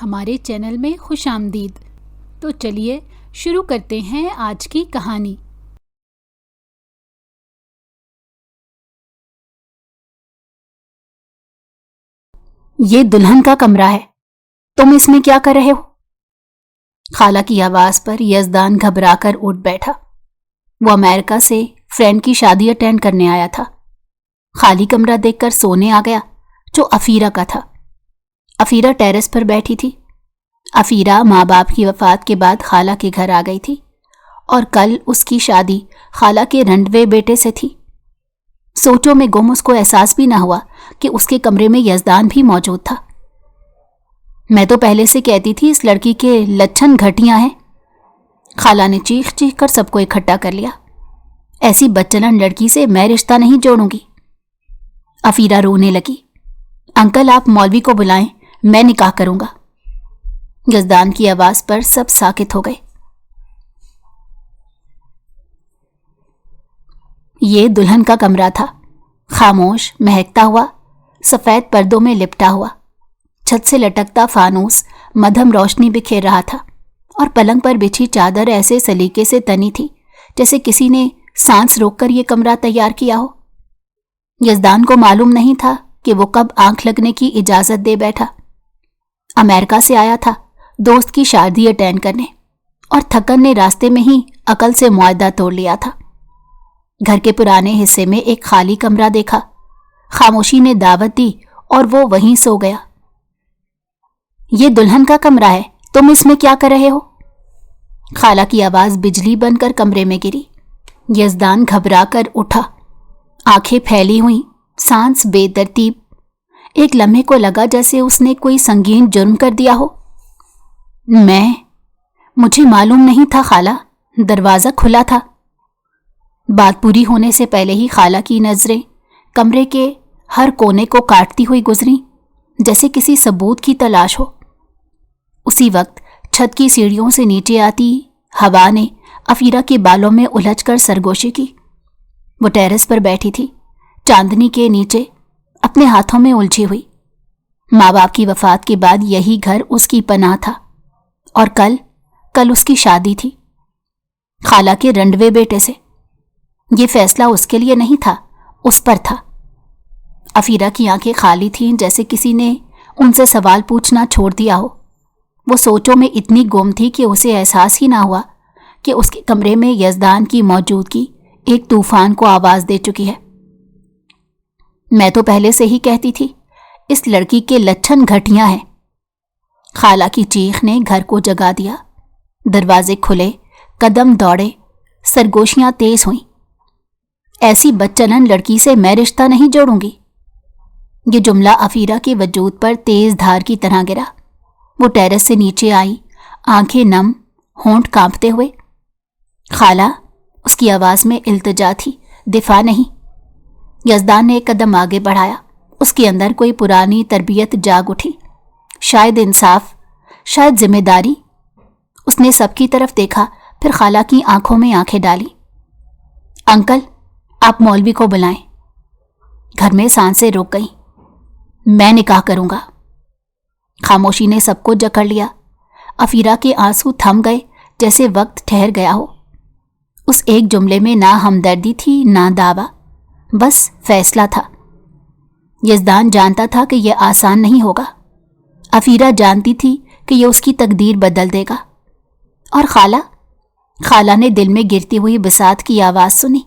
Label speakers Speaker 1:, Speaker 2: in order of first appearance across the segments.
Speaker 1: ہمارے چینل میں خوش آمدید۔ تو چلیے شروع کرتے ہیں آج کی کہانی۔ یہ دلہن کا کمرہ ہے، تم اس میں کیا کر رہے ہو؟ خالہ کی آواز پر یزدان گھبرا کر اٹھ بیٹھا۔ وہ امریکہ سے فرینڈ کی شادی اٹینڈ کرنے آیا تھا۔ خالی کمرہ دیکھ کر سونے آ گیا جو افیرہ کا تھا۔ افیرہ ٹیرس پر بیٹھی تھی۔ افیرہ ماں باپ کی وفات کے بعد خالہ کے گھر آ گئی تھی اور کل اس کی شادی خالہ کے رنڈوے بیٹے سے تھی۔ سوچوں میں گم اس کو احساس بھی نہ ہوا کہ اس کے کمرے میں یزدان بھی موجود تھا۔ میں تو پہلے سے کہتی تھی اس لڑکی کے لچھن گھٹیاں ہیں۔ خالہ نے چیخ چیخ کر سب کو اکٹھا کر لیا۔ ایسی بدچلن لڑکی سے میں رشتہ نہیں جوڑوں گی۔ افیرہ رونے لگی۔ انکل آپ مولوی کو بلائیں، میں نکاح کروں گا۔ یزدان کی آواز پر سب ساکت ہو گئے۔ یہ دلہن کا کمرہ تھا، خاموش، مہکتا ہوا، سفید پردوں میں لپٹا ہوا۔ چھت سے لٹکتا فانوس مدھم روشنی بکھیر رہا تھا اور پلنگ پر بچھی چادر ایسے سلیقے سے تنی تھی جیسے کسی نے سانس روک کر یہ کمرہ تیار کیا ہو۔ یزدان کو معلوم نہیں تھا کہ وہ کب آنکھ لگنے کی اجازت دے بیٹھا۔ امریکہ سے آیا تھا دوست کی شادی اٹینڈ کرنے اور تھکن نے راستے میں ہی عقل سے معاہدہ توڑ لیا تھا۔ گھر کے پرانے حصے میں ایک خالی کمرہ دیکھا، خاموشی نے دعوت دی اور وہ وہیں سو گیا۔ یہ دلہن کا کمرہ ہے، تم اس میں کیا کر رہے ہو؟ خالہ کی آواز بجلی بن کر کمرے میں گری۔ یزدان گھبرا کر اٹھا، آنکھیں پھیلی ہوئیں، سانس بے ترتیب۔ ایک لمحے کو لگا جیسے اس نے کوئی سنگین جرم کر دیا ہو۔ مجھے معلوم نہیں تھا خالہ، دروازہ کھلا تھا۔ بات پوری ہونے سے پہلے ہی خالہ کی نظریں کمرے کے ہر کونے کو کاٹتی ہوئی گزریں جیسے کسی ثبوت کی تلاش ہو۔ اسی وقت چھت کی سیڑھیوں سے نیچے آتی ہوا نے افیرہ کے بالوں میں الجھ کر سرگوشی کی۔ وہ ٹیرس پر بیٹھی تھی، چاندنی کے نیچے، اپنے ہاتھوں میں الجھی ہوئی۔ ماں باپ کی وفات کے بعد یہی گھر اس کی پناہ تھا اور کل اس کی شادی تھی خالہ کے رنڈوے بیٹے سے۔ یہ فیصلہ اس کے لیے نہیں تھا، اس پر تھا۔ افیرہ کی آنکھیں خالی تھیں جیسے کسی نے ان سے سوال پوچھنا چھوڑ دیا ہو۔ وہ سوچوں میں اتنی گم تھی کہ اسے احساس ہی نہ ہوا کہ اس کے کمرے میں یزدان کی موجودگی ایک طوفان کو آواز دے چکی ہے۔ میں تو پہلے سے ہی کہتی تھی اس لڑکی کے لچھن گھٹیاں ہیں۔ خالہ کی چیخ نے گھر کو جگا دیا۔ دروازے کھلے، قدم دوڑے، سرگوشیاں تیز ہوئیں۔ ایسی بدچلن لڑکی سے میں رشتہ نہیں جوڑوں گی۔ یہ جملہ افیرہ کے وجود پر تیز دھار کی طرح گرا۔ وہ ٹیرس سے نیچے آئی، آنکھیں نم، ہونٹ کانپتے ہوئے۔ خالہ، اس کی آواز میں التجا تھی، دفاع نہیں۔ یزدان نے ایک قدم آگے بڑھایا۔ اس کے اندر کوئی پرانی تربیت جاگ اٹھی، شاید انصاف، شاید ذمہ داری۔ اس نے سب کی طرف دیکھا، پھر خالہ کی آنکھوں میں آنکھیں ڈالی۔ انکل، آپ مولوی کو بلائیں۔ گھر میں سانسیں رک گئیں۔ میں نکاح کروں گا۔ خاموشی نے سب کو جکڑ لیا۔ افیرہ کے آنسو تھم گئے جیسے وقت ٹھہر گیا ہو۔ اس ایک جملے میں نہ ہمدردی تھی نہ دعویٰ، بس فیصلہ تھا۔ یزدان جانتا تھا کہ یہ آسان نہیں ہوگا۔ افیرہ جانتی تھی کہ یہ اس کی تقدیر بدل دے گا۔ اور خالہ نے دل میں گرتی ہوئی بساط کی آواز سنی۔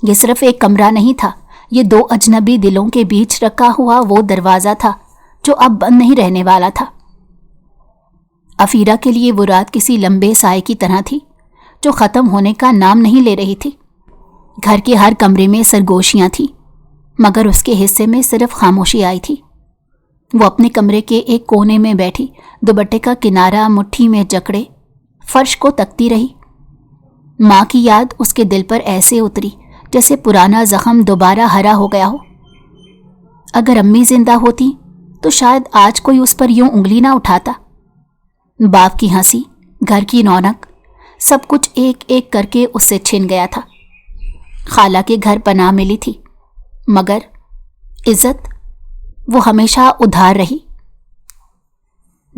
Speaker 1: یہ صرف ایک کمرہ نہیں تھا، یہ دو اجنبی دلوں کے بیچ رکھا ہوا وہ دروازہ تھا جو اب بند نہیں رہنے والا تھا۔ افیرہ کے لیے وہ رات کسی لمبے سائے کی طرح تھی جو ختم ہونے کا نام نہیں لے رہی تھی۔ گھر کے ہر کمرے میں سرگوشیاں تھیں، مگر اس کے حصے میں صرف خاموشی آئی تھی۔ وہ اپنے کمرے کے ایک کونے میں بیٹھی، دوپٹے کا کنارہ مٹھی میں جکڑے فرش کو تکتی رہی۔ ماں کی یاد اس کے دل پر ایسے اتری جیسے پرانا زخم دوبارہ ہرا ہو گیا ہو۔ اگر امی زندہ ہوتی تو شاید آج کوئی اس پر یوں انگلی نہ اٹھاتا۔ باپ کی ہنسی، گھر کی رونق، سب کچھ ایک ایک کر کے اس سے چھن گیا تھا۔ خالہ کے گھر پناہ ملی تھی، مگر عزت وہ ہمیشہ ادھار رہی۔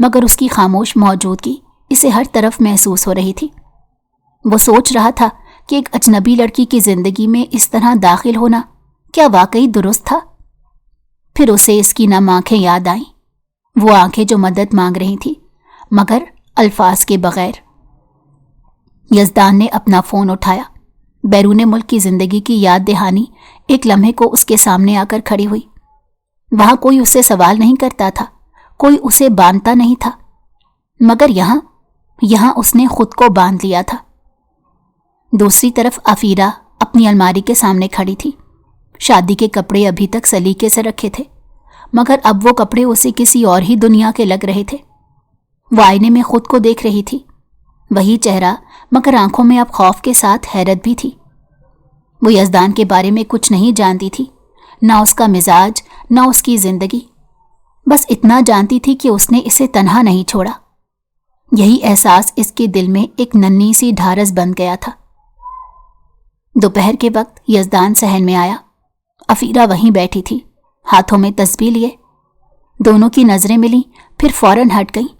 Speaker 1: مگر اس کی خاموش موجودگی اسے ہر طرف محسوس ہو رہی تھی۔ وہ سوچ رہا تھا کہ ایک اجنبی لڑکی کی زندگی میں اس طرح داخل ہونا کیا واقعی درست تھا؟ پھر اسے اس کی نم آنکھیں یاد آئیں، وہ آنکھیں جو مدد مانگ رہی تھیں مگر الفاظ کے بغیر۔ یزدان نے اپنا فون اٹھایا۔ بیرون ملک کی زندگی کی یاد دہانی ایک لمحے کو اس کے سامنے آ کر کھڑی ہوئی۔ وہاں کوئی اسے سوال نہیں کرتا تھا، کوئی اسے باندھتا نہیں تھا، مگر یہاں اس نے خود کو باندھ لیا تھا۔ دوسری طرف افیرہ اپنی الماری کے سامنے کھڑی تھی۔ شادی کے کپڑے ابھی تک سلیقے سے رکھے تھے، مگر اب وہ کپڑے اسے کسی اور ہی دنیا کے لگ رہے تھے۔ وہ آئینے میں خود کو دیکھ رہی تھی، وہی چہرہ، مگر آنکھوں میں اب خوف کے ساتھ حیرت بھی تھی۔ وہ یزدان کے بارے میں کچھ نہیں جانتی تھی، نہ اس کا مزاج، نہ اس کی زندگی، بس اتنا جانتی تھی کہ اس نے اسے تنہا نہیں چھوڑا۔ یہی احساس اس کے دل میں ایک ننھی سی ڈھارس بن گیا تھا۔ دوپہر کے وقت یزدان صحن میں آیا۔ افیرہ وہیں بیٹھی تھی، ہاتھوں میں تسبیح لیے۔ دونوں کی نظریں ملیں، پھر فوراً ہٹ گئیں۔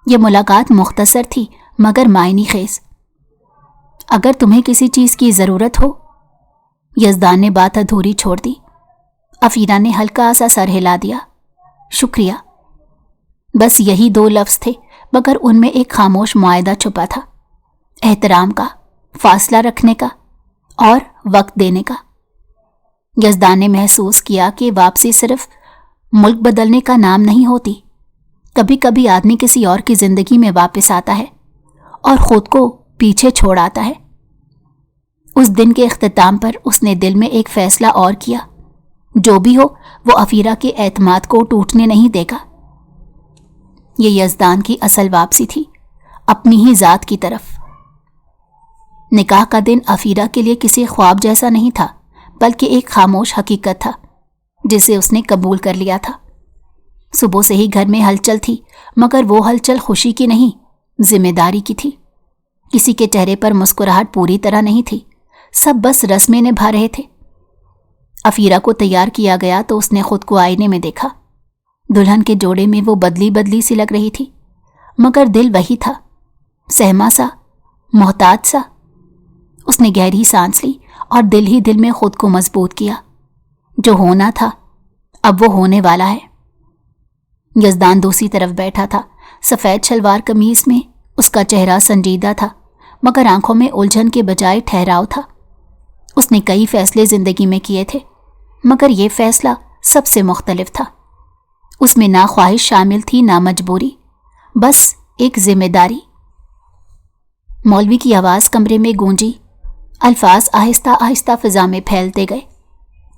Speaker 1: یہ ملاقات مختصر تھی مگر معنی خیز۔ اگر تمہیں کسی چیز کی ضرورت ہو، یزدان نے بات ادھوری چھوڑ دی۔ افیرہ نے ہلکا سا سر ہلا دیا، شکریہ۔ بس یہی دو لفظ تھے، مگر ان میں ایک خاموش معاہدہ چھپا تھا، احترام کا، فاصلہ رکھنے کا اور وقت دینے کا۔ یزدان نے محسوس کیا کہ واپسی صرف ملک بدلنے کا نام نہیں ہوتی۔ کبھی کبھی آدمی کسی اور کی زندگی میں واپس آتا ہے اور خود کو پیچھے چھوڑ آتا ہے۔ اس دن کے اختتام پر اس نے دل میں ایک فیصلہ اور کیا، جو بھی ہو وہ افیرہ کے اعتماد کو ٹوٹنے نہیں دے گا۔ یہ یزدان کی اصل واپسی تھی، اپنی ہی ذات کی طرف۔ نکاح کا دن افیرہ کے لیے کسی خواب جیسا نہیں تھا، بلکہ ایک خاموش حقیقت تھا جسے اس نے قبول کر لیا تھا۔ صبح سے ہی گھر میں ہلچل تھی، مگر وہ ہلچل خوشی کی نہیں، ذمہ داری کی تھی۔ کسی کے چہرے پر مسکراہٹ پوری طرح نہیں تھی، سب بس رسمیں نبھا رہے تھے۔ افیرہ کو تیار کیا گیا تو اس نے خود کو آئینے میں دیکھا۔ دلہن کے جوڑے میں وہ بدلی سی لگ رہی تھی، مگر دل وہی تھا، سہما سا، محتاط سا۔ اس نے گہری سانس لی اور دل ہی دل میں خود کو مضبوط کیا۔ جو ہونا تھا اب وہ ہونے والا ہے۔ یزدان دوسری طرف بیٹھا تھا، سفید شلوار قمیص میں۔ اس کا چہرہ سنجیدہ تھا، مگر آنکھوں میں الجھن کے بجائے ٹھہراؤ تھا۔ اس نے کئی فیصلے زندگی میں کیے تھے، مگر یہ فیصلہ سب سے مختلف تھا۔ اس میں نہ خواہش شامل تھی نہ مجبوری، بس ایک ذمہ داری۔ مولوی کی آواز کمرے میں گونجی، الفاظ آہستہ آہستہ فضا میں پھیلتے گئے۔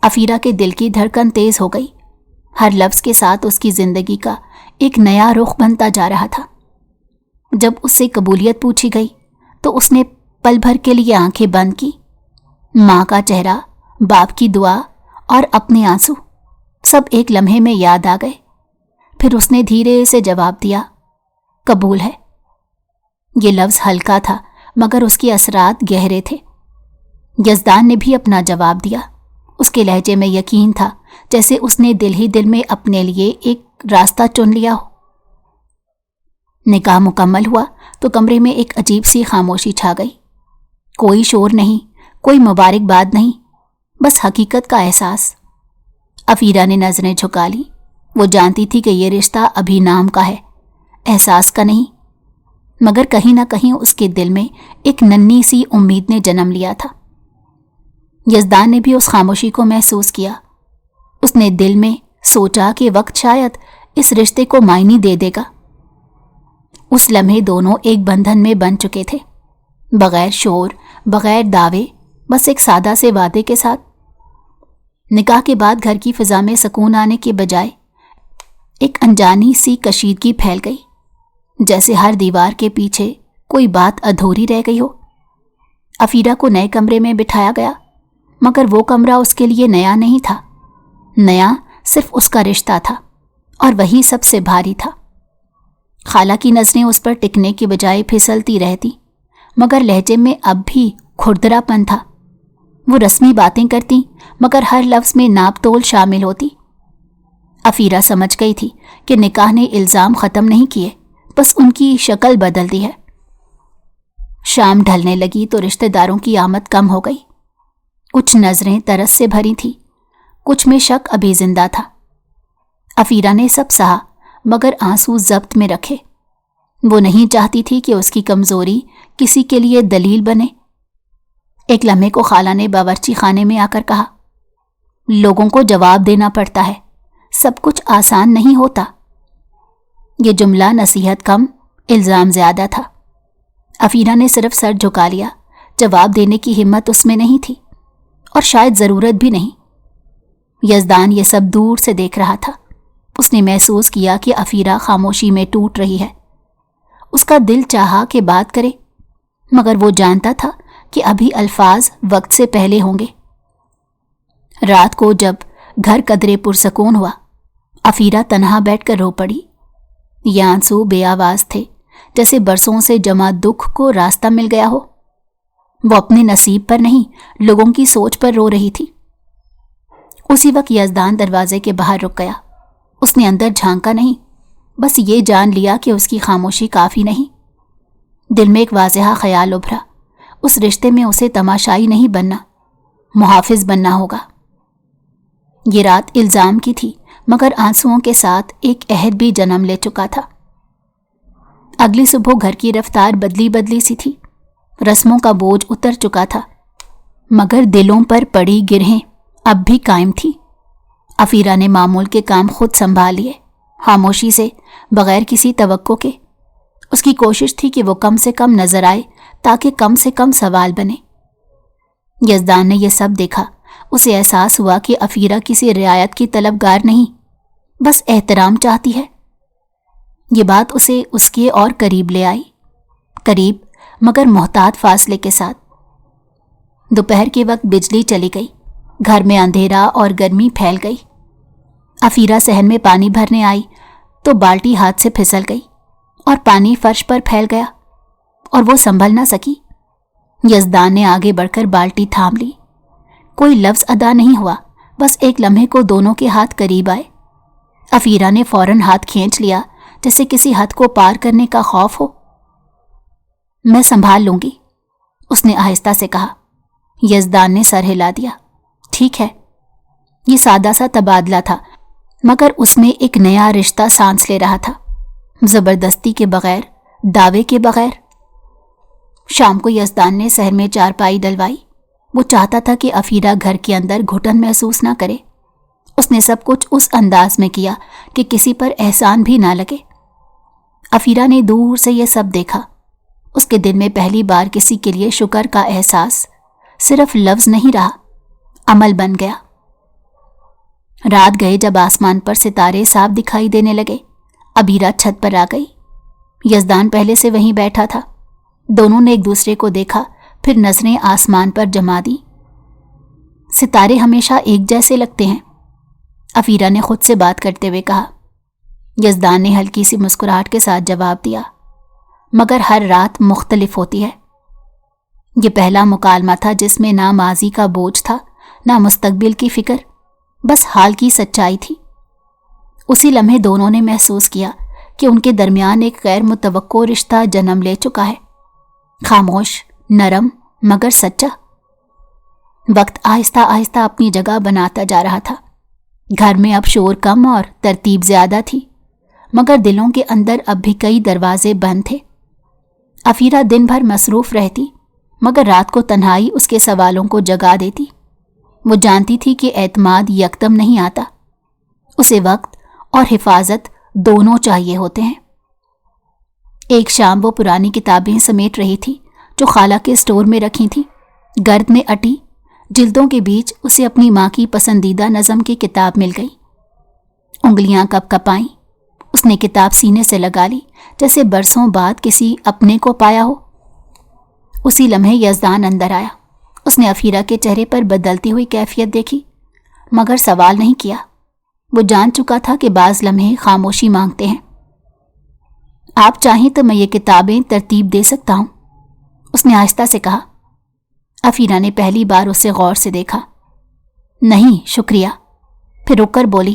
Speaker 1: افیرہ کے دل کی دھڑکن تیز ہو گئی، ہر لفظ کے ساتھ اس کی زندگی کا ایک نیا رخ بنتا جا رہا تھا۔ جب اس سے قبولیت پوچھی گئی تو اس نے پل بھر کے لیے آنکھیں بند کی۔ ماں کا چہرہ، باپ کی دعا اور اپنے آنسو سب ایک لمحے میں یاد آ گئے۔ پھر اس نے دھیرے سے جواب دیا، قبول ہے۔ یہ لفظ ہلکا تھا مگر اس کے اثرات گہرے تھے۔ یزدان نے بھی اپنا جواب دیا۔ اس کے لہجے میں یقین تھا، جیسے اس نے دل ہی دل میں اپنے لیے ایک راستہ چن لیا ہو۔ نکاح مکمل ہوا تو کمرے میں ایک عجیب سی خاموشی چھا گئی۔ کوئی شور نہیں، کوئی مبارکباد نہیں، بس حقیقت کا احساس۔ افیرہ نے نظریں جھکا لی۔ وہ جانتی تھی کہ یہ رشتہ ابھی نام کا ہے، احساس کا نہیں، مگر کہیں نہ کہیں اس کے دل میں ایک ننھی سی امید نے جنم لیا تھا۔ یزدان نے بھی اس خاموشی کو محسوس کیا۔ اس نے دل میں سوچا کہ وقت شاید اس رشتے کو معنی دے دے گا۔ اس لمحے دونوں ایک بندھن میں بن چکے تھے، بغیر شور، بغیر دعوے، بس ایک سادہ سے وعدے کے ساتھ۔ نکاح کے بعد گھر کی فضا میں سکون آنے کے بجائے ایک انجانی سی کشیدگی پھیل گئی، جیسے ہر دیوار کے پیچھے کوئی بات ادھوری رہ گئی ہو۔ افیرہ کو نئے کمرے میں بٹھایا گیا، مگر وہ کمرہ اس کے لیے نیا نہیں تھا، نیا صرف اس کا رشتہ تھا، اور وہی سب سے بھاری تھا۔ خالہ کی نظریں اس پر ٹکنے کی بجائے پھسلتی رہتی، مگر لہجے میں اب بھی کھردرا پن تھا۔ وہ رسمی باتیں کرتی، مگر ہر لفظ میں ناپ تول شامل ہوتی۔ افیرہ سمجھ گئی تھی کہ نکاح نے الزام ختم نہیں کیے، بس ان کی شکل بدل دی ہے۔ شام ڈھلنے لگی تو رشتہ داروں کی آمد کم ہو گئی۔ کچھ نظریں ترس سے بھری تھی، کچھ میں شک ابھی زندہ تھا۔ افیرہ نے سب سہا مگر آنسو ضبط میں رکھے۔ وہ نہیں چاہتی تھی کہ اس کی کمزوری کسی کے لیے دلیل بنے۔ ایک لمحے کو خالہ نے باورچی خانے میں آ کر کہا، لوگوں کو جواب دینا پڑتا ہے، سب کچھ آسان نہیں ہوتا۔ یہ جملہ نصیحت کم، الزام زیادہ تھا۔ افیرہ نے صرف سر جھکا لیا، جواب دینے کی ہمت اس میں نہیں تھی، اور شاید ضرورت بھی نہیں۔ یزدان یہ سب دور سے دیکھ رہا تھا۔ اس نے محسوس کیا کہ افیرہ خاموشی میں ٹوٹ رہی ہے۔ اس کا دل چاہا کہ بات کرے، مگر وہ جانتا تھا کہ ابھی الفاظ وقت سے پہلے ہوں گے۔ رات کو جب گھر قدرے پرسکون ہوا، افیرہ تنہا بیٹھ کر رو پڑی۔ یہ آنسو بے آواز تھے، جیسے برسوں سے جمع دکھ کو راستہ مل گیا ہو۔ وہ اپنے نصیب پر نہیں، لوگوں کی سوچ پر رو رہی تھی۔ اسی وقت یزدان دروازے کے باہر رک گیا۔ اس نے اندر جھانکا نہیں، بس یہ جان لیا کہ اس کی خاموشی کافی نہیں۔ دل میں ایک واضح خیال ابھرا، اس رشتے میں اسے تماشائی نہیں بننا، محافظ بننا ہوگا۔ یہ رات الزام کی تھی، مگر آنسوؤں کے ساتھ ایک عہد بھی جنم لے چکا تھا۔ اگلی صبح گھر کی رفتار بدلی سی تھی، رسموں کا بوجھ اتر چکا تھا، مگر دلوں پر پڑی گرہیں اب بھی قائم تھی۔ افیرہ نے معمول کے کام خود سنبھال لیے، خاموشی سے، بغیر کسی توقع کے۔ اس کی کوشش تھی کہ وہ کم سے کم نظر آئے تاکہ کم سے کم سوال بنے۔ یزدان نے یہ سب دیکھا۔ اسے احساس ہوا کہ افیرہ کسی رعایت کی طلبگار نہیں، بس احترام چاہتی ہے۔ یہ بات اسے اس کے اور قریب لے آئی، قریب مگر محتاط فاصلے کے ساتھ۔ دوپہر کے وقت بجلی چلی گئی، گھر میں اندھیرا اور گرمی پھیل گئی۔ افیرہ صحن میں پانی بھرنے آئی تو بالٹی ہاتھ سے پھسل گئی اور پانی فرش پر پھیل گیا اور وہ سنبھل نہ سکی۔ یزدان نے آگے بڑھ کر بالٹی تھام لی۔ کوئی لفظ ادا نہیں ہوا، بس ایک لمحے کو دونوں کے ہاتھ قریب آئے۔ افیرہ نے فوراً ہاتھ کھینچ لیا، جیسے کسی حد کو پار کرنے کا خوف ہو۔ میں سنبھال لوں گی، اس نے آہستہ سے کہا۔ یزدان نے سر ہلا دیا۔ ٹھیک ہے۔ یہ سادہ سا تبادلہ تھا، مگر اس میں ایک نیا رشتہ سانس لے رہا تھا، زبردستی کے بغیر، دعوے کے بغیر۔ شام کو یزدان نے صحن میں چارپائی ڈلوائی۔ وہ چاہتا تھا کہ افیرہ گھر کے اندر گھٹن محسوس نہ کرے۔ اس نے سب کچھ اس انداز میں کیا کہ کسی پر احسان بھی نہ لگے۔ افیرہ نے دور سے یہ سب دیکھا۔ اس کے دل میں پہلی بار کسی کے لیے شکر کا احساس صرف لفظ نہیں رہا، عمل بن گیا۔ رات گئے جب آسمان پر ستارے صاف دکھائی دینے لگے، ابیرہ چھت پر آ گئی۔ یزدان پہلے سے وہیں بیٹھا تھا۔ دونوں نے ایک دوسرے کو دیکھا، پھر نظریں آسمان پر جما دی۔ ستارے ہمیشہ ایک جیسے لگتے ہیں، افیرہ نے خود سے بات کرتے ہوئے کہا۔ یزدان نے ہلکی سی مسکراہٹ کے ساتھ جواب دیا، مگر ہر رات مختلف ہوتی ہے۔ یہ پہلا مکالمہ تھا جس میں نہ ماضی کا بوجھ تھا، نہ مستقبل کی فکر، بس حال کی سچائی تھی۔ اسی لمحے دونوں نے محسوس کیا کہ ان کے درمیان ایک غیر متوقع رشتہ جنم لے چکا ہے، خاموش، نرم مگر سچا۔ وقت آہستہ آہستہ اپنی جگہ بناتا جا رہا تھا۔ گھر میں اب شور کم اور ترتیب زیادہ تھی، مگر دلوں کے اندر اب بھی کئی دروازے بند تھے۔ افیرہ دن بھر مصروف رہتی، مگر رات کو تنہائی اس کے سوالوں کو جگا دیتی۔ وہ جانتی تھی کہ اعتماد یکدم نہیں آتا، اسے وقت اور حفاظت دونوں چاہیے ہوتے ہیں۔ ایک شام وہ پرانی کتابیں سمیٹ رہی تھی جو خالہ کے اسٹور میں رکھی تھیں، گرد میں اٹی جلدوں کے بیچ اسے اپنی ماں کی پسندیدہ نظم کی کتاب مل گئی۔ انگلیاں کپ کپائیں، اس نے کتاب سینے سے لگا لی جیسے برسوں بعد کسی اپنے کو پایا ہو۔ اسی لمحے یزدان اندر آیا۔ اس نے افیرہ کے چہرے پر بدلتی ہوئی کیفیت دیکھی، مگر سوال نہیں کیا۔ وہ جان چکا تھا کہ بعض لمحے خاموشی مانگتے ہیں۔ آپ چاہیں تو میں یہ کتابیں ترتیب دے سکتا ہوں، اس نے آہستہ سے کہا۔ افیرہ نے پہلی بار اسے غور سے دیکھا۔ نہیں شکریہ، پھر رک کر بولی،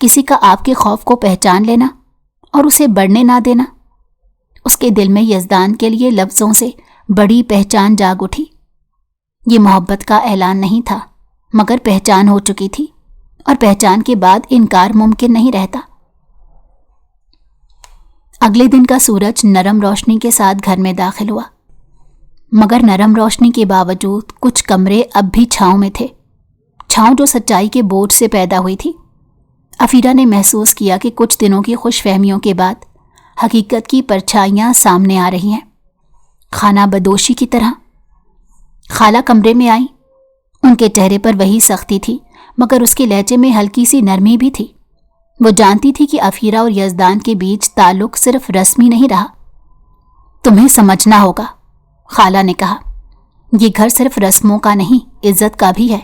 Speaker 1: کسی کا آپ کے خوف کو پہچان لینا اور اسے بڑھنے نہ دینا۔ اس کے دل میں یزدان کے لیے لفظوں سے بڑی پہچان جاگ اٹھی۔ یہ محبت کا اعلان نہیں تھا، مگر پہچان ہو چکی تھی، اور پہچان کے بعد انکار ممکن نہیں رہتا۔ اگلے دن کا سورج نرم روشنی کے ساتھ گھر میں داخل ہوا، مگر نرم روشنی کے باوجود کچھ کمرے اب بھی چھاؤں میں تھے، چھاؤں جو سچائی کے بوجھ سے پیدا ہوئی تھی۔ افیرا نے محسوس کیا کہ کچھ دنوں کی خوش فہمیوں کے بعد حقیقت کی پرچھائیاں سامنے آ رہی ہیں، خانہ بدوشی کی طرح۔ خالہ کمرے میں آئیں، ان کے چہرے پر وہی سختی تھی، مگر اس کے لہجے میں ہلکی سی نرمی بھی تھی۔ وہ جانتی تھی کہ افیرا اور یزدان کے بیچ تعلق صرف رسمی نہیں رہا۔ تمہیں سمجھنا ہوگا، خالہ نے کہا، یہ گھر صرف رسموں کا نہیں، عزت کا بھی ہے۔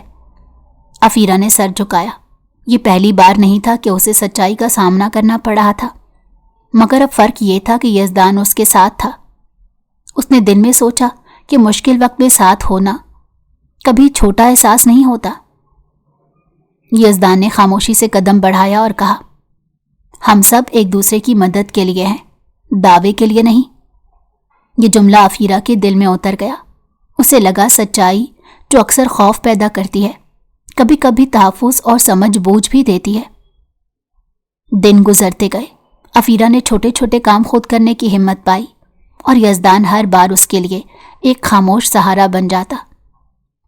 Speaker 1: افیرا نے سر جھکایا۔ یہ پہلی بار نہیں تھا کہ اسے سچائی کا سامنا کرنا پڑ رہا تھا، مگر اب فرق یہ تھا کہ یزدان اس کے ساتھ تھا۔ اس نے دل میں سوچا کہ مشکل وقت میں ساتھ ہونا کبھی چھوٹا احساس نہیں ہوتا۔ یزدان نے خاموشی سے قدم بڑھایا اور کہا، ہم سب ایک دوسرے کی مدد کے لیے ہیں، دعوے کے لیے نہیں۔ یہ جملہ افیرا کے دل میں اتر گیا۔ اسے لگا سچائی جو اکثر خوف پیدا کرتی ہے، کبھی کبھی تحفظ اور سمجھ بوجھ بھی دیتی ہے۔ دن گزرتے گئے، افیرا نے چھوٹے چھوٹے کام خود کرنے کی ہمت پائی، اور یزدان ہر بار اس کے لیے ایک خاموش سہارا بن جاتا۔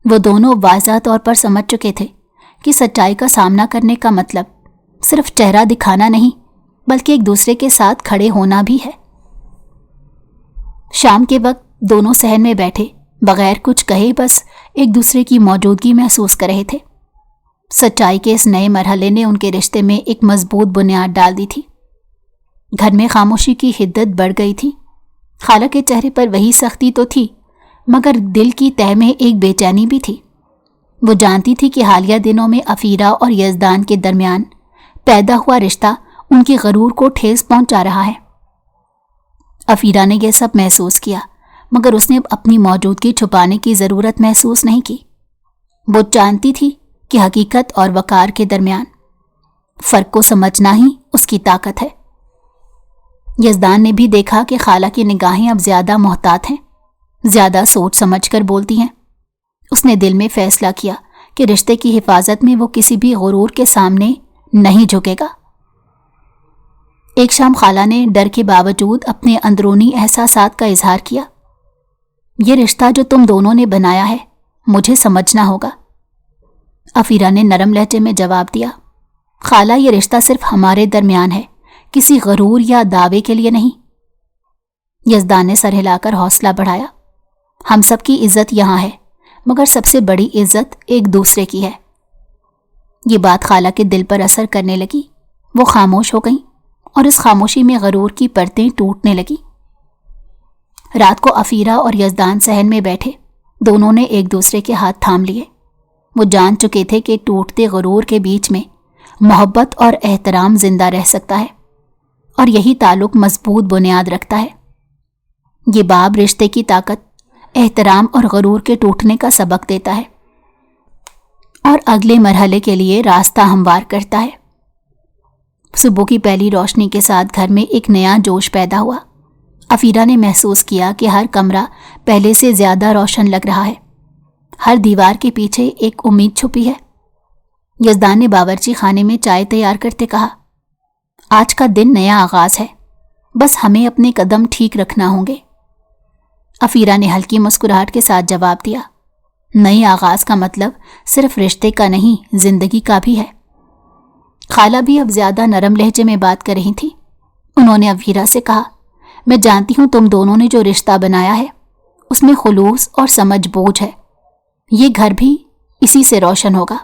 Speaker 1: وہ دونوں واضح طور پر سمجھ چکے تھے کہ سچائی کا سامنا کرنے کا مطلب صرف چہرہ دکھانا نہیں، بلکہ ایک دوسرے کے ساتھ کھڑے ہونا بھی ہے۔ شام کے وقت دونوں صحن میں بیٹھے بغیر کچھ کہے بس ایک دوسرے کی موجودگی محسوس کر رہے تھے۔ سچائی کے اس نئے مرحلے نے ان کے رشتے میں ایک مضبوط بنیاد ڈال دی تھی۔ گھر میں خاموشی کی حدت بڑھ گئی تھی۔ خالہ کے چہرے پر وہی سختی تو تھی، مگر دل کی تہہ میں ایک بے چینی بھی تھی۔ وہ جانتی تھی کہ حالیہ دنوں میں افیرا اور یزدان کے درمیان پیدا ہوا رشتہ ان کے غرور کو ٹھیس پہنچا رہا ہے۔ افیرا نے یہ سب محسوس کیا، مگر اس نے اب اپنی موجودگی چھپانے کی ضرورت محسوس نہیں کی۔ وہ جانتی تھی کہ حقیقت اور وقار کے درمیان فرق کو سمجھنا ہی اس کی طاقت ہے۔ یزدان نے بھی دیکھا کہ خالہ کی نگاہیں اب زیادہ محتاط ہیں، زیادہ سوچ سمجھ کر بولتی ہیں۔ اس نے دل میں فیصلہ کیا کہ رشتے کی حفاظت میں وہ کسی بھی غرور کے سامنے نہیں جھکے گا۔ ایک شام خالہ نے ڈر کے باوجود اپنے اندرونی احساسات کا اظہار کیا۔ یہ رشتہ جو تم دونوں نے بنایا ہے، مجھے سمجھنا ہوگا۔ افیرا نے نرم لہجے میں جواب دیا، خالہ یہ رشتہ صرف ہمارے درمیان ہے، کسی غرور یا دعوے کے لیے نہیں۔ یزدان نے سر ہلا کر حوصلہ بڑھایا، ہم سب کی عزت یہاں ہے، مگر سب سے بڑی عزت ایک دوسرے کی ہے۔ یہ بات خالہ کے دل پر اثر کرنے لگی۔ وہ خاموش ہو گئیں، اور اس خاموشی میں غرور کی پرتیں ٹوٹنے لگی۔ رات کو افیرا اور یزدان صحن میں بیٹھے، دونوں نے ایک دوسرے کے ہاتھ تھام لیے۔ وہ جان چکے تھے کہ ٹوٹتے غرور کے بیچ میں محبت اور احترام زندہ رہ سکتا ہے، اور یہی تعلق مضبوط بنیاد رکھتا ہے۔ یہ باب رشتے کی طاقت، احترام اور غرور کے ٹوٹنے کا سبق دیتا ہے، اور اگلے مرحلے کے لیے راستہ ہموار کرتا ہے۔ صبح کی پہلی روشنی کے ساتھ گھر میں ایک نیا جوش پیدا ہوا۔ افیرا نے محسوس کیا کہ ہر کمرہ پہلے سے زیادہ روشن لگ رہا ہے، ہر دیوار کے پیچھے ایک امید چھپی ہے۔ یزدان نے باورچی خانے میں چائے تیار کرتے کہا، آج کا دن نیا آغاز ہے، بس ہمیں اپنے قدم ٹھیک رکھنا ہوں گے۔ افیرا نے ہلکی مسکراہٹ کے ساتھ جواب دیا، نئے آغاز کا مطلب صرف رشتے کا نہیں، زندگی کا بھی ہے۔ خالہ بھی اب زیادہ نرم لہجے میں بات کر رہی تھی۔ انہوں نے افیرا سے کہا، میں جانتی ہوں تم دونوں نے جو رشتہ بنایا ہے اس میں خلوص اور سمجھ بوجھ ہے، یہ گھر بھی اسی سے روشن ہوگا۔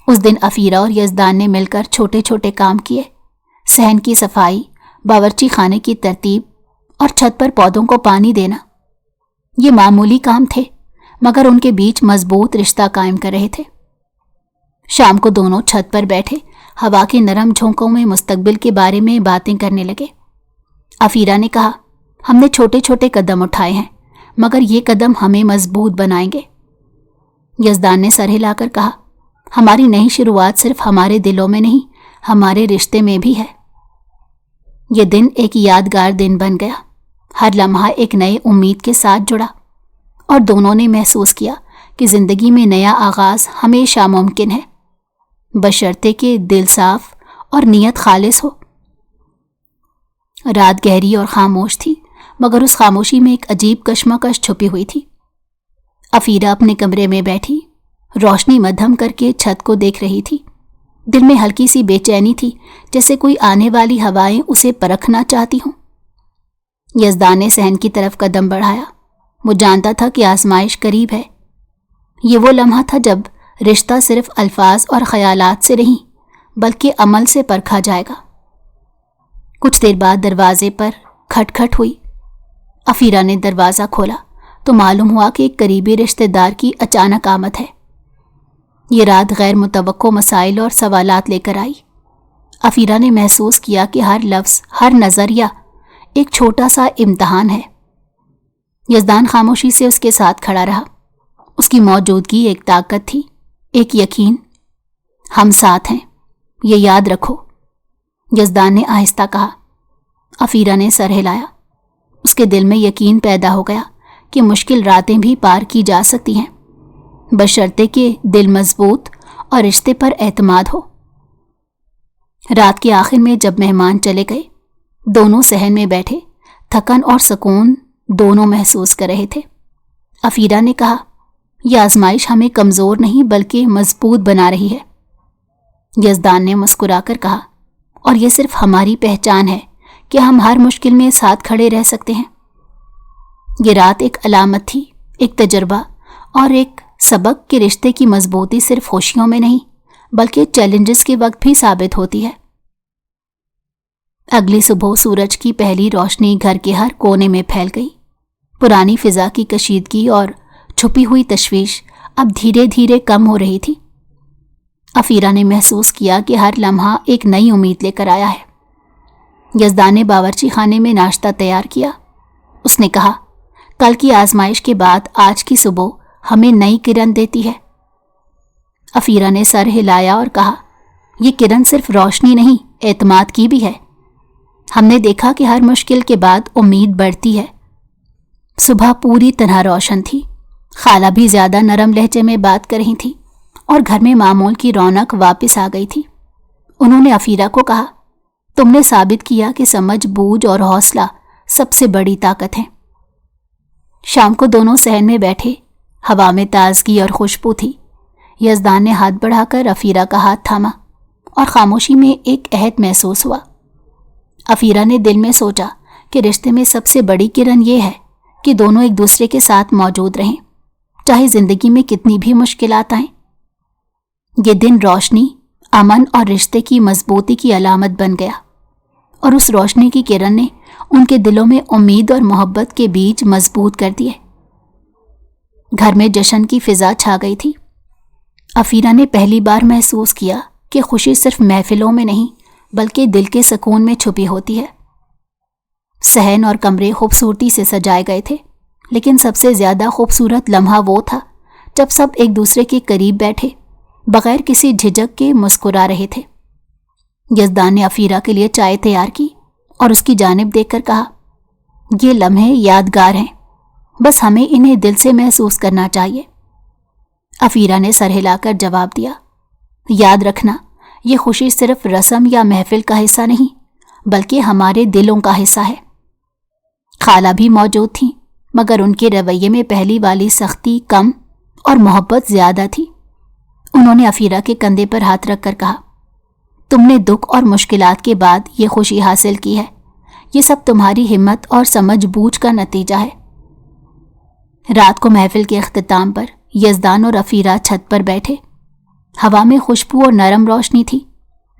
Speaker 1: اس دن افیرا اور یزدان نے مل کر چھوٹے چھوٹے کام کیے، صحن کی صفائی، باورچی خانے کی ترتیب اور چھت پر پودوں کو پانی دینا۔ یہ معمولی کام تھے، مگر ان کے بیچ مضبوط رشتہ قائم کر رہے تھے۔ شام کو دونوں چھت پر بیٹھے ہوا کے نرم جھونکوں میں مستقبل کے بارے میں باتیں کرنے لگے۔ افیرا نے کہا، ہم نے چھوٹے چھوٹے قدم اٹھائے ہیں، مگر یہ قدم ہمیں مضبوط بنائیں گے۔ یزدان نے سر ہلا کر کہا، ہماری نئی شروعات صرف ہمارے دلوں میں نہیں، ہمارے رشتے میں بھی ہے۔ یہ دن ایک یادگار دن بن گیا۔ ہر لمحہ ایک نئی امید کے ساتھ جڑا، اور دونوں نے محسوس کیا کہ زندگی میں نیا آغاز ہمیشہ ممکن ہے، بشرطے کہ دل صاف اور نیت خالص ہو۔ رات گہری اور خاموش تھی، مگر اس خاموشی میں ایک عجیب کشمکش چھپی ہوئی تھی۔ افیرہ اپنے کمرے میں بیٹھی روشنی مدھم کر کے چھت کو دیکھ رہی تھی۔ دل میں ہلکی سی بے چینی تھی، جیسے کوئی آنے والی ہوائیں اسے پرکھنا چاہتی ہوں۔ یزدان نے صحن کی طرف قدم بڑھایا۔ وہ جانتا تھا کہ آزمائش قریب ہے۔ یہ وہ لمحہ تھا جب رشتہ صرف الفاظ اور خیالات سے نہیں بلکہ عمل سے پرکھا جائے گا۔ کچھ دیر بعد دروازے پر کھٹ کھٹ ہوئی۔ افیرہ نے دروازہ کھولا تو معلوم ہوا کہ ایک قریبی رشتہ دار کی اچانک آمد ہے۔ یہ رات غیر متوقع مسائل اور سوالات لے کر آئی۔ افیرہ نے محسوس کیا کہ ہر لفظ، ہر نظریہ ایک چھوٹا سا امتحان ہے۔ یزدان خاموشی سے اس کے ساتھ کھڑا رہا۔ اس کی موجودگی ایک طاقت تھی، ایک یقین۔ ہم ساتھ ہیں، یہ یاد رکھو، یزدان نے آہستہ کہا۔ افیرہ نے سر ہلایا۔ اس کے دل میں یقین پیدا ہو گیا کہ مشکل راتیں بھی پار کی جا سکتی ہیں، بشرطے کہ دل مضبوط اور رشتے پر اعتماد ہو۔ رات کے آخر میں جب مہمان چلے گئے، دونوں صحن میں بیٹھے تھکن اور سکون دونوں محسوس کر رہے تھے۔ افیرہ نے کہا، یہ آزمائش ہمیں کمزور نہیں بلکہ مضبوط بنا رہی ہے۔ یزدان نے مسکرا کر کہا، اور یہ صرف ہماری پہچان ہے کہ ہم ہر مشکل میں ساتھ کھڑے رہ سکتے ہیں۔ یہ رات ایک علامت تھی، ایک تجربہ اور ایک سبق کہ رشتے کی مضبوطی صرف خوشیوں میں نہیں بلکہ چیلنجز کے وقت بھی ثابت ہوتی ہے۔ اگلی صبح سورج کی پہلی روشنی گھر کے ہر کونے میں پھیل گئی۔ پرانی فضا کی کشیدگی اور چھپی ہوئی تشویش اب دھیرے دھیرے کم ہو رہی تھی۔ افیرہ نے محسوس کیا کہ ہر لمحہ ایک نئی امید لے کر آیا ہے۔ یزدان نے باورچی خانے میں ناشتہ تیار کیا۔ اس نے کہا، کل کی آزمائش کے بعد آج کی صبح ہمیں نئی کرن دیتی ہے۔ افیرہ نے سر ہلایا اور کہا، یہ کرن صرف روشنی نہیں، اعتماد کی بھی ہے۔ ہم نے دیکھا کہ ہر مشکل کے بعد امید بڑھتی ہے۔ صبح پوری طرح روشن تھی۔ خالہ بھی زیادہ نرم لہجے میں بات کر رہی تھی اور گھر میں معمول کی رونق واپس آ گئی تھی۔ انہوں نے افیرہ کو کہا، تم نے ثابت کیا کہ سمجھ بوجھ اور حوصلہ سب سے بڑی طاقت ہے۔ شام کو دونوں صحن میں بیٹھے، ہوا میں تازگی اور خوشبو تھی۔ یزدان نے ہاتھ بڑھا کر افیرہ کا ہاتھ تھاما اور خاموشی میں ایک عہد محسوس ہوا۔ افیرہ نے دل میں سوچا کہ رشتے میں سب سے بڑی کرن یہ ہے کہ دونوں ایک دوسرے کے ساتھ موجود رہیں، چاہے زندگی میں کتنی بھی مشکلات آئیں۔ یہ دن روشنی، امن اور رشتے کی مضبوطی کی علامت بن گیا، اور اس روشنی کی کرن نے ان کے دلوں میں امید اور محبت کے بیج مضبوط کر دیے۔ گھر میں جشن کی فضا چھا گئی تھی۔ افیرہ نے پہلی بار محسوس کیا کہ خوشی صرف محفلوں میں نہیں بلکہ دل کے سکون میں چھپی ہوتی ہے۔ صحن اور کمرے خوبصورتی سے سجائے گئے تھے، لیکن سب سے زیادہ خوبصورت لمحہ وہ تھا جب سب ایک دوسرے کے قریب بیٹھے بغیر کسی جھجک کے مسکرا رہے تھے۔ یزدان نے افیرہ کے لیے چائے تیار کی اور اس کی جانب دیکھ کر کہا، یہ لمحے یادگار ہیں، بس ہمیں انہیں دل سے محسوس کرنا چاہیے۔ افیرہ نے سر ہلا کر جواب دیا، یاد رکھنا، یہ خوشی صرف رسم یا محفل کا حصہ نہیں بلکہ ہمارے دلوں کا حصہ ہے۔ خالہ بھی موجود تھیں، مگر ان کے رویے میں پہلی والی سختی کم اور محبت زیادہ تھی۔ انہوں نے افیرہ کے کندھے پر ہاتھ رکھ کر کہا، تم نے دکھ اور مشکلات کے بعد یہ خوشی حاصل کی ہے، یہ سب تمہاری ہمت اور سمجھ بوجھ کا نتیجہ ہے۔ رات کو محفل کے اختتام پر یزدان اور افیرہ چھت پر بیٹھے۔ ہوا میں خوشبو اور نرم روشنی تھی۔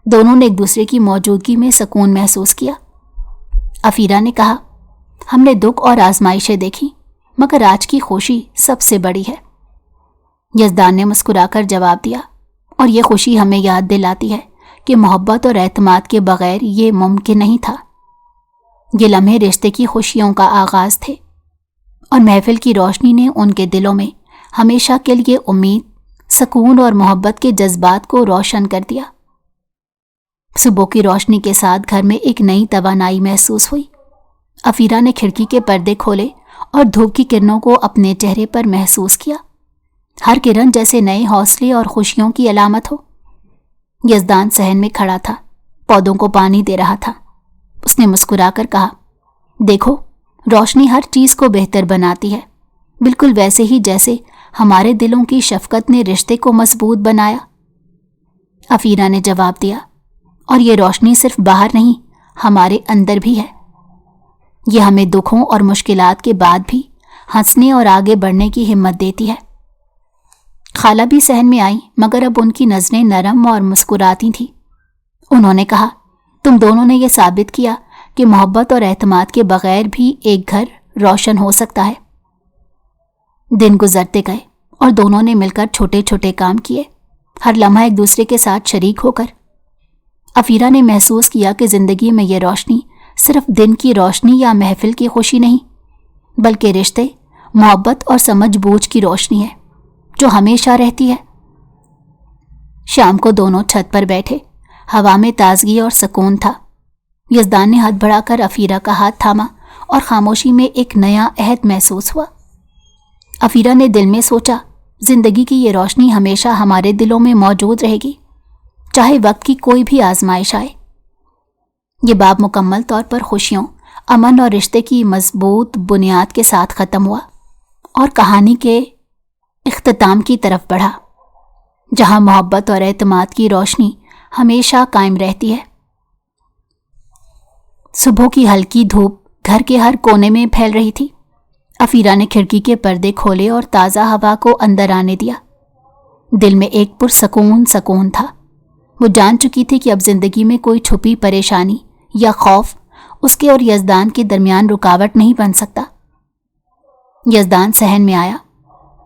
Speaker 1: دونوں نے ایک دوسرے کی موجودگی میں سکون محسوس کیا۔ افیرہ نے کہا، ہم نے دکھ اور آزمائشیں دیکھی، مگر آج کی خوشی سب سے بڑی ہے۔ یزدان نے مسکرا کر جواب دیا، اور یہ خوشی ہمیں یاد دلاتی ہے کہ محبت اور اعتماد کے بغیر یہ ممکن نہیں تھا۔ یہ لمحے رشتے کی خوشیوں کا آغاز تھے، اور محفل کی روشنی نے ان کے دلوں میں ہمیشہ کے لیے امید، سکون اور محبت کے جذبات کو روشن کر دیا۔ صبح کی روشنی کے ساتھ گھر میں ایک نئی توانائی محسوس ہوئی۔ افیرا نے کھڑکی کے پردے کھولے اور دھوپ کی کرنوں کو اپنے چہرے پر محسوس کیا۔ ہر کرن جیسے نئے حوصلے اور خوشیوں کی علامت ہو۔ یزدان صحن میں کھڑا تھا، پودوں کو پانی دے رہا تھا۔ اس نے مسکرا کر کہا، دیکھو، روشنی ہر چیز کو بہتر بناتی ہے، بالکل ویسے ہی جیسے ہمارے دلوں کی شفقت نے رشتے کو مضبوط بنایا۔ افیرا نے جواب دیا، اور یہ روشنی صرف باہر نہیں، ہمارے اندر بھی ہے۔ یہ ہمیں دکھوں اور مشکلات کے بعد بھی ہنسنے اور آگے بڑھنے کی ہمت دیتی ہے۔ خالہ بھی صحن میں آئی، مگر اب ان کی نظریں نرم اور مسکراتی تھیں۔ انہوں نے کہا، تم دونوں نے یہ ثابت کیا کہ محبت اور اعتماد کے بغیر بھی ایک گھر روشن ہو سکتا ہے۔ دن گزرتے گئے اور دونوں نے مل کر چھوٹے چھوٹے کام کیے، ہر لمحہ ایک دوسرے کے ساتھ شریک ہو کر۔ افیرا نے محسوس کیا کہ زندگی میں یہ روشنی صرف دن کی روشنی یا محفل کی خوشی نہیں، بلکہ رشتے، محبت اور سمجھ بوجھ کی روشنی ہے جو ہمیشہ رہتی ہے۔ شام کو دونوں چھت پر بیٹھے، ہوا میں تازگی اور سکون تھا۔ یزدان نے ہاتھ بڑھا کر افیرا کا ہاتھ تھاما اور خاموشی میں ایک نیا عہد محسوس ہوا۔ افیرا نے دل میں سوچا، زندگی کی یہ روشنی ہمیشہ ہمارے دلوں میں موجود رہے گی، چاہے وقت کی کوئی بھی آزمائش آئے۔ یہ باب مکمل طور پر خوشیوں، امن اور رشتے کی مضبوط بنیاد کے ساتھ ختم ہوا اور کہانی کے اختتام کی طرف بڑھا، جہاں محبت اور اعتماد کی روشنی ہمیشہ قائم رہتی ہے۔ صبح کی ہلکی دھوپ گھر کے ہر کونے میں پھیل رہی تھی۔ افیرا نے کھڑکی کے پردے کھولے اور تازہ ہوا کو اندر آنے دیا۔ دل میں ایک سکون تھا۔ وہ جان چکی تھی کہ اب زندگی میں کوئی چھپی پریشانی یا خوف اس کے اور یزدان کے درمیان رکاوٹ نہیں بن سکتا۔ یزدان صحن میں آیا،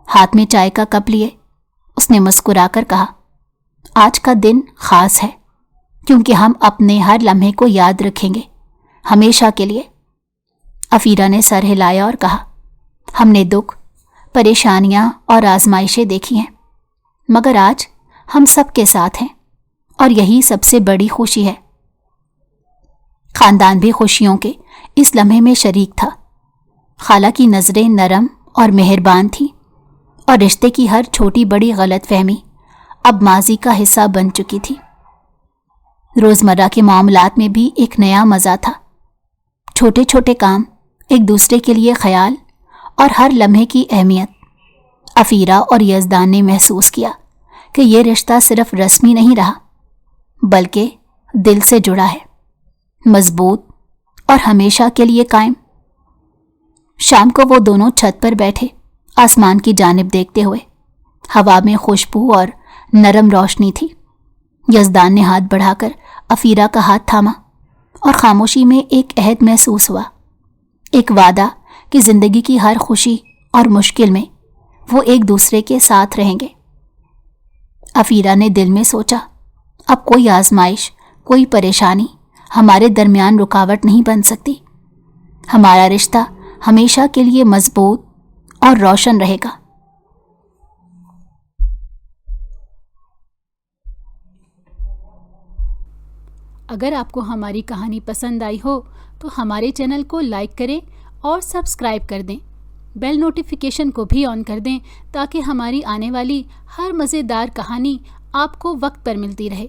Speaker 1: ہاتھ میں چائے کا کپ لیے۔ اس نے مسکرا کر کہا، آج کا دن خاص ہے کیونکہ ہم اپنے ہر لمحے کو یاد رکھیں گے، ہمیشہ کے لیے۔ افیرا نے سر ہلایا اور کہا، ہم نے دکھ، پریشانیاں اور آزمائشیں دیکھی ہیں، مگر آج ہم سب کے ساتھ ہیں اور یہی سب سے بڑی خوشی ہے۔ خاندان بھی خوشیوں کے اس لمحے میں شریک تھا۔ خالہ کی نظریں نرم اور مہربان تھیں، اور رشتے کی ہر چھوٹی بڑی غلط فہمی اب ماضی کا حصہ بن چکی تھی۔ روزمرہ کے معاملات میں بھی ایک نیا مزہ تھا۔ چھوٹے چھوٹے کام، ایک دوسرے کے لیے خیال اور ہر لمحے کی اہمیت۔ افیرا اور یزدان نے محسوس کیا کہ یہ رشتہ صرف رسمی نہیں رہا، بلکہ دل سے جڑا ہے، مضبوط اور ہمیشہ کے لیے قائم۔ شام کو وہ دونوں چھت پر بیٹھے، آسمان کی جانب دیکھتے ہوئے۔ ہوا میں خوشبو اور نرم روشنی تھی۔ یزدان نے ہاتھ بڑھا کر افیرا کا ہاتھ تھاما اور خاموشی میں ایک عہد محسوس ہوا، ایک وعدہ کہ زندگی کی ہر خوشی اور مشکل میں وہ ایک دوسرے کے ساتھ رہیں گے۔ افیرا نے دل میں سوچا، اب کوئی آزمائش، کوئی پریشانی ہمارے درمیان رکاوٹ نہیں بن سکتی۔ ہمارا رشتہ ہمیشہ کے لیے مضبوط اور روشن رہے گا۔
Speaker 2: اگر آپ کو ہماری کہانی پسند آئی ہو تو ہمارے چینل کو لائک کریں اور سبسکرائب کر دیں۔ بیل نوٹیفیکیشن کو بھی آن کر دیں تاکہ ہماری آنے والی ہر مزیدار کہانی آپ کو وقت پر ملتی رہے۔